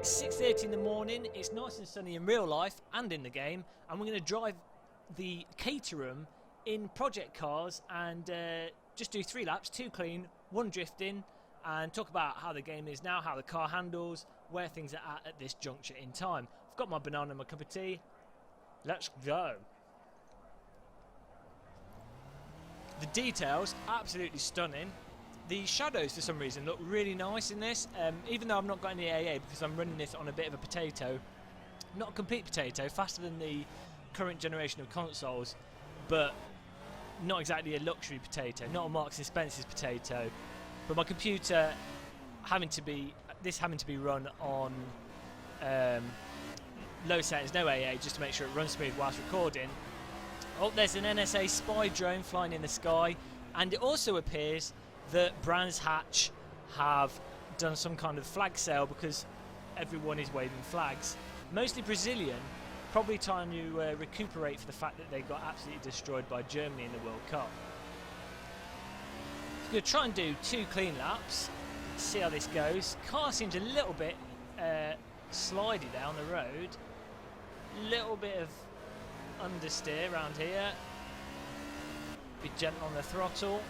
6:30 in the morning, it's nice and sunny in real life and in the game, and we're going to drive the Caterham in project cars and just do 3 laps, 2 clean, 1 drifting, and talk about how the game is now, how the car handles, where things are at this juncture in time. I've got my banana and my cup of tea. Let's go. The details, absolutely stunning. The shadows, for some reason, look really nice in this, even though I've not got any AA because I'm running this on a bit of a potato. Not a complete potato, faster than the current generation of consoles, but not exactly a luxury potato, not a Marks and Spencer's potato. But my computer having to be run on low settings, no AA, just to make sure it runs smooth whilst recording. Oh, there's an NSA spy drone flying in the sky, and it also appears that Brands Hatch have done some kind of flag sale because everyone is waving flags. Mostly Brazilian, probably trying to recuperate for the fact that they got absolutely destroyed by Germany in the World Cup. So I'm going to try and do 2 clean laps, see how this goes. Car seems a little bit slidey down the road. Little bit of understeer around here. Be gentle on the throttle.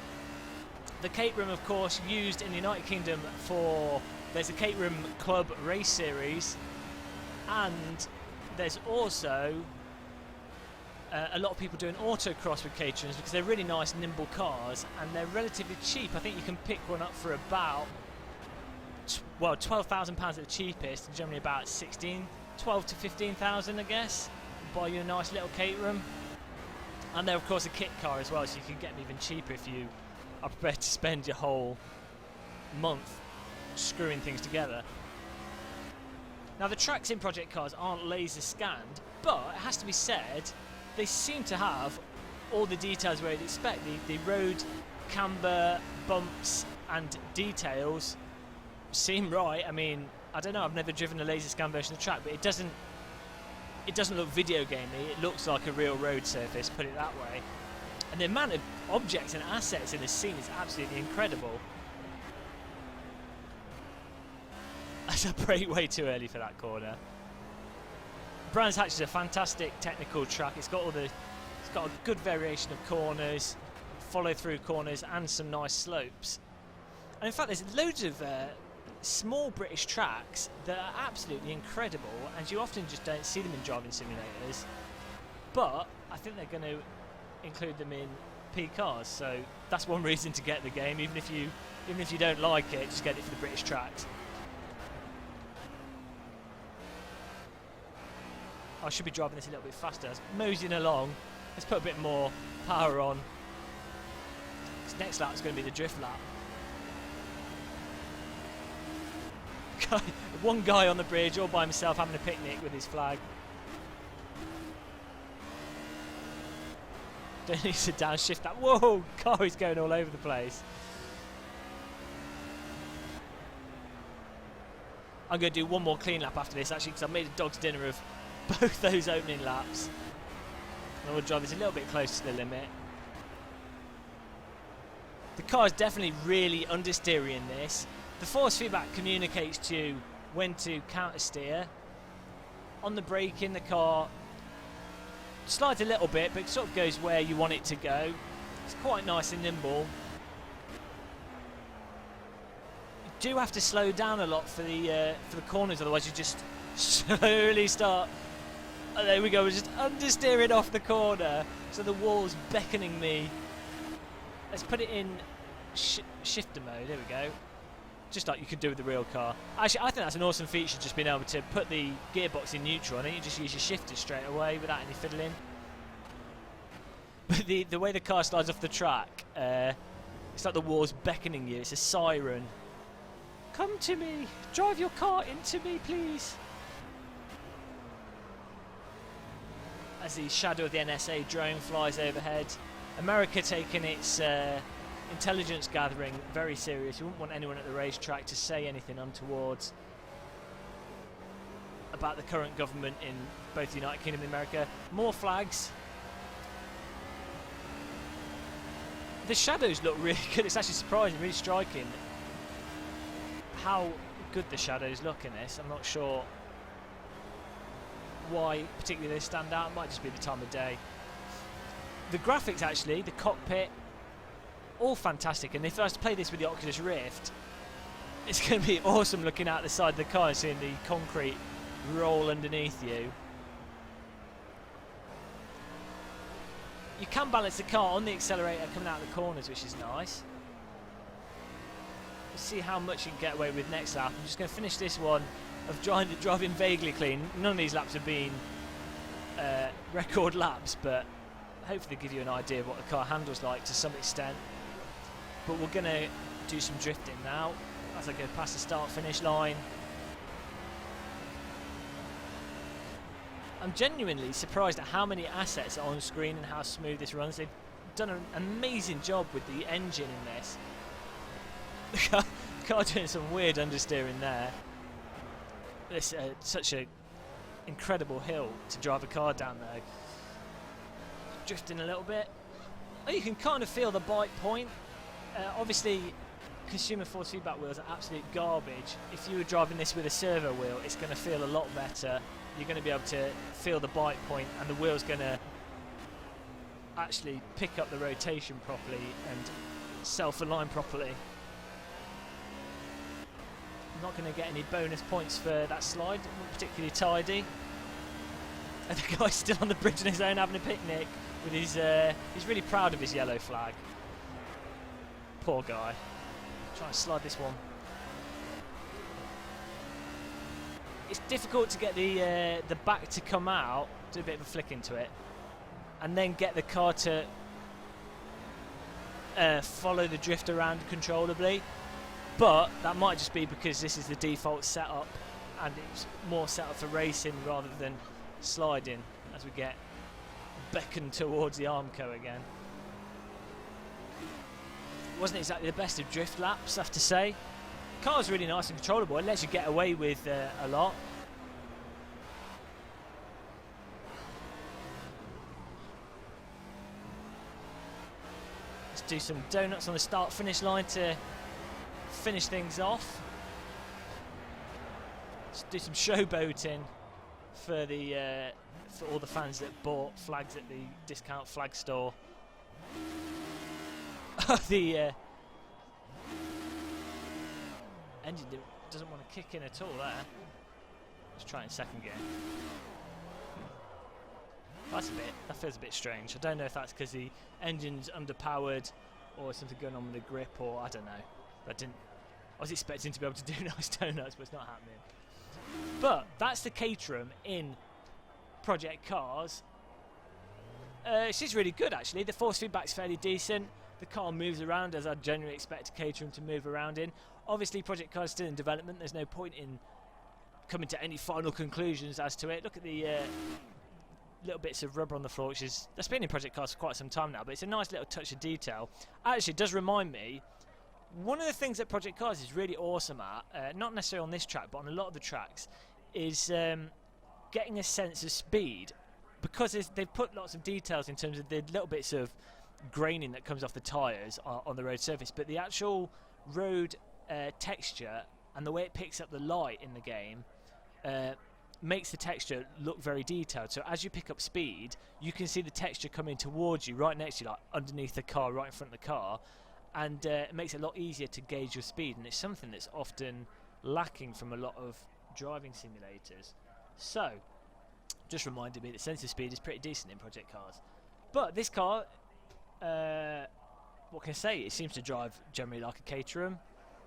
The Caterham, of course, used in the United Kingdom for... There's a Caterham Club race series, and there's also a lot of people doing autocross with Caterhams because they're really nice, nimble cars, and they're relatively cheap. I think you can pick one up for about, well, £12,000 at the cheapest, and generally about 12 to 15,000, I guess. Buy you a nice little Caterham. And they're, of course, a kit car as well, so you can get them even cheaper if you are prepared to spend your whole month screwing things together. Now, the tracks in project cars aren't laser scanned, but it has to be said, they seem to have all the details where you'd expect. The road, camber, bumps and details seem right. I mean, I don't know, I've never driven a laser scan version of the track, but it doesn't look video gamey. It looks like a real road surface, put it that way. And the amount of objects and assets in this scene is absolutely incredible. That's a brake way too early for that corner. Brands Hatch is a fantastic technical track. It's got a good variation of corners, follow through corners, and some nice slopes. And in fact, there's loads of small British tracks that are absolutely incredible, and you often just don't see them in driving simulators. But I think they're going to include them in Pcars, so that's one reason to get the game. Even if you don't like it, just get it for the British tracks. I should be driving this a little bit faster. It's moseying along. Let's put a bit more power on. This next lap is going to be the drift lap. One guy on the bridge all by himself having a picnic with his flag. Don't need to downshift that. Whoa! Car is going all over the place. I'm going to do one more clean lap after this, actually, because I've made a dog's dinner of both those opening laps. And I will drive this a little bit close to the limit. The car is definitely really understeery in this. The force feedback communicates to you when to counter steer. On the braking, the car slides a little bit, but it sort of goes where you want it to go. It's quite nice and nimble. You do have to slow down a lot for the corners, otherwise you just slowly start. Oh, there we go, we're just understeering off the corner, so the wall's beckoning me. Let's put it in shifter mode. There we go. Just like you could do with the real car. Actually, I think that's an awesome feature, just being able to put the gearbox in neutral and then you just use your shifter straight away without any fiddling. But the way the car slides off the track, it's like the wall's beckoning you. It's a siren. Come to me! Drive your car into me, please! As the shadow of the NSA drone flies overhead. America taking its intelligence gathering very serious. You wouldn't want anyone at the racetrack to say anything untoward about the current government in both the United Kingdom and America. More flags. The shadows look really good. It's actually surprising, really striking how good the shadows look in this. I'm not sure why particularly they stand out. It might just be the time of day. The graphics actually, the cockpit, all fantastic. And if I was to play this with the Oculus Rift, it's going to be awesome looking out the side of the car and seeing the concrete roll underneath you. You can balance the car on the accelerator coming out of the corners, which is nice. We'll see how much you can get away with next lap. I'm just going to finish this one of driving vaguely clean. None of these laps have been record laps, but hopefully give you an idea of what the car handles like to some extent. But we're going to do some drifting now as I go past the start-finish line. I'm genuinely surprised at how many assets are on screen and how smooth this runs. They've done an amazing job with the engine in this. The car doing some weird understeering there. It's such an incredible hill to drive a car down though. Drifting a little bit. Oh, you can kind of feel the bite point. Obviously, consumer force feedback wheels are absolute garbage. If you were driving this with a servo wheel, it's going to feel a lot better. You're going to be able to feel the bite point, and the wheel's going to actually pick up the rotation properly and self-align properly. I'm not going to get any bonus points for that slide, not particularly tidy. And the guy's still on the bridge on his own having a picnic with his, he's really proud of his yellow flag. Poor guy. Try and slide this one. It's difficult to get the back to come out, do a bit of a flick into it, and then get the car to follow the drift around controllably. But that might just be because this is the default setup and it's more set up for racing rather than sliding as we get beckoned towards the Armco again. Wasn't exactly the best of drift laps, I have to say. Car's really nice and controllable. It lets you get away with a lot. Let's do some donuts on the start-finish line to finish things off. Let's do some showboating for the for all the fans that bought flags at the discount flag store. The engine doesn't want to kick in at all there. Let's try it in second gear. That feels a bit strange. I don't know if that's because the engine's underpowered or something going on with the grip, or I don't know. I was expecting to be able to do nice donuts, but it's not happening. But that's the Caterham in Project Cars. She's really good actually. The force feedback's fairly decent. The car moves around as I'd generally expect a Caterham to move around in. Obviously Project Cars is still in development. There's no point in coming to any final conclusions as to it. Look at the little bits of rubber on the floor, which is, that's been in Project Cars for quite some time now, but it's a nice little touch of detail. Actually, it does remind me, one of the things that Project Cars is really awesome at, not necessarily on this track, but on a lot of the tracks, is getting a sense of speed. Because they've put lots of details in terms of the little bits of graining that comes off the tyres on the road surface, but the actual road texture and the way it picks up the light in the game makes the texture look very detailed. So as you pick up speed, you can see the texture coming towards you, right next to you, like underneath the car, right in front of the car, and it makes it a lot easier to gauge your speed, and it's something that's often lacking from a lot of driving simulators. So just reminded me that sense of speed is pretty decent in Project Cars. But this car, what can I say, it seems to drive generally like a Caterham.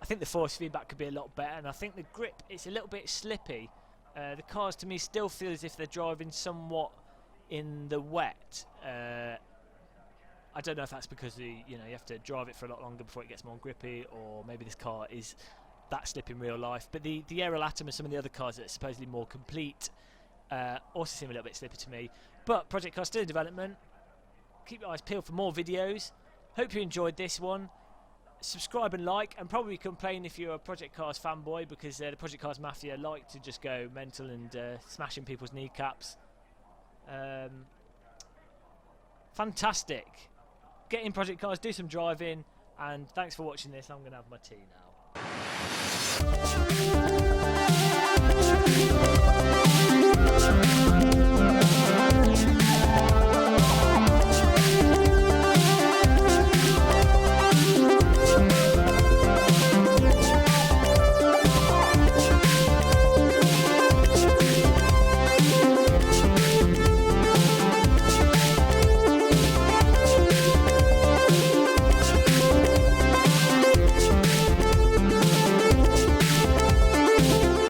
I think the force feedback could be a lot better, and I think the grip, it's a little bit slippy. The cars to me still feel as if they're driving somewhat in the wet. I don't know if that's because you have to drive it for a lot longer before it gets more grippy, or maybe this car is that slip in real life. But the Aero Atom and some of the other cars that are supposedly more complete also seem a little bit slippy to me. But Project Cars still in development. Keep your eyes peeled for more videos. Hope you enjoyed this one. Subscribe and like, and probably complain if you're a Project Cars fanboy, because the Project Cars Mafia like to just go mental and smashing people's kneecaps. Fantastic. Get in Project Cars, do some driving, and thanks for watching this. I'm going to have my tea now.